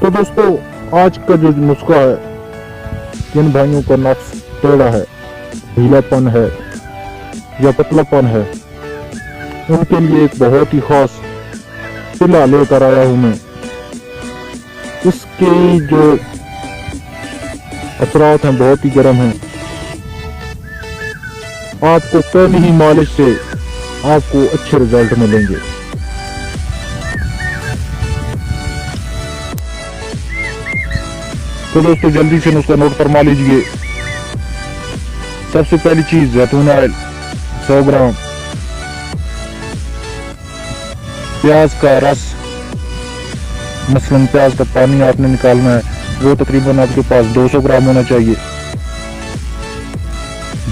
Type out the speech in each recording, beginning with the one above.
तो दोस्तों, आज का जो नुस्खा है, जिन भाइयों का नफ्स टेढ़ा है, ढीलापन है या पतलापन है, उनके लिए एक बहुत ही खास पिला लेकर आया हूं मैं। इसके जो असरात हैं बहुत ही गर्म हैं। आपको पहली ही मालिश से आपको अच्छे रिजल्ट मिलेंगे। तो दोस्तों, जल्दी से नुस्खा नोट फरमा लीजिए। सबसे पहली चीज जैतून ऑयल 100 ग्राम, प्याज का रस, मसलन प्याज का पानी आपने निकालना है, वो तकरीबन आपके पास 200 ग्राम होना चाहिए।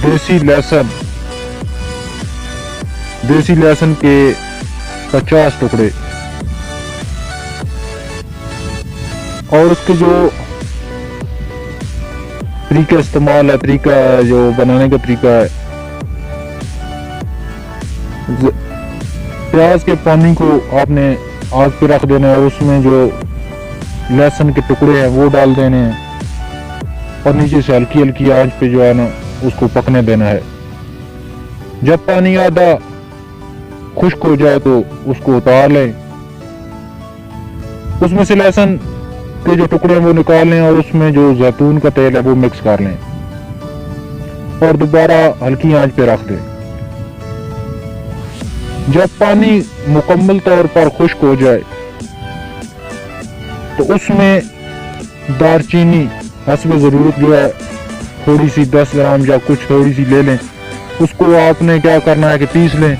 देसी लहसुन के 50 टुकड़े, और उसके जो तरीका इस्तेमाल है, तरीका जो बनाने का तरीका है, प्याज के पानी को आपने आग पे रख देना है और उसमें जो लहसुन के टुकड़े हैं वो डाल देने हैं और नीचे से हल्की हल्की आंच पे जो है ना उसको पकने देना है। जब पानी आधा खुश्क हो जाए तो उसको उतार लें, उसमें से लहसुन के जो टुकड़े हैं वो निकाल लें और उसमें जो जैतून का तेल है वो मिक्स कर लें और दोबारा हल्की आंच पे रख दें। जब पानी मुकम्मल तौर पर खुश्क हो जाए तो उसमें दालचीनी हस्ब ज़रूरत जो है थोड़ी सी 10 ग्राम या कुछ थोड़ी सी ले लें। उसको आपने क्या करना है कि पीस लें,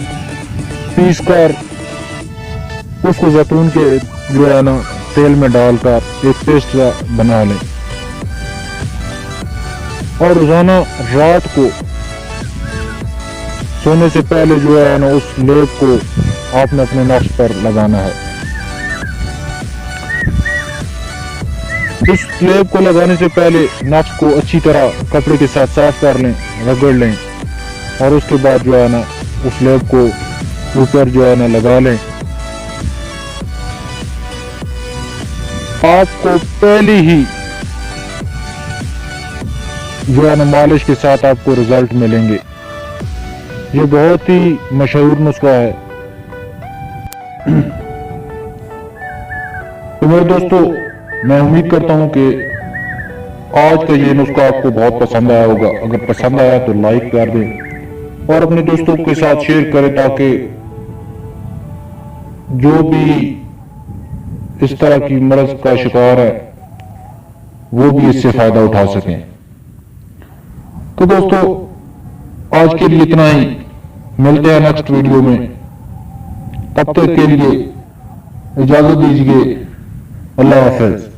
पीस कर उसको जैतून के जो है ना तेल में डालकर एक पेस्ट बना लें और रोजाना रात को सोने से पहले जो है ना उस लेप को आपने अपने नफ्स पर लगाना है। इस लेप को लगाने से पहले नफ्स को अच्छी तरह कपड़े के साथ साफ कर लें, रगड़ लें और उसके बाद जो है ना उस लेप को ऊपर जो है ना लगा लें। आपको पहले ही जो है ना मालिश के साथ आपको रिजल्ट मिलेंगे। ये बहुत ही मशहूर नुस्खा है। तो मेरे दोस्तों, मैं उम्मीद करता हूं कि आज का ये नुस्खा आपको बहुत पसंद आया होगा। अगर पसंद आया तो लाइक कर दें और अपने दोस्तों के साथ शेयर करें ताकि जो भी इस तरह की मर्ज का शिकार है वो भी इससे फायदा उठा सकें। तो दोस्तों, आज के लिए इतना ही। मिलते हैं नेक्स्ट वीडियो में। तब तक के लिए इजाजत दीजिए। अल्लाह हाफिज।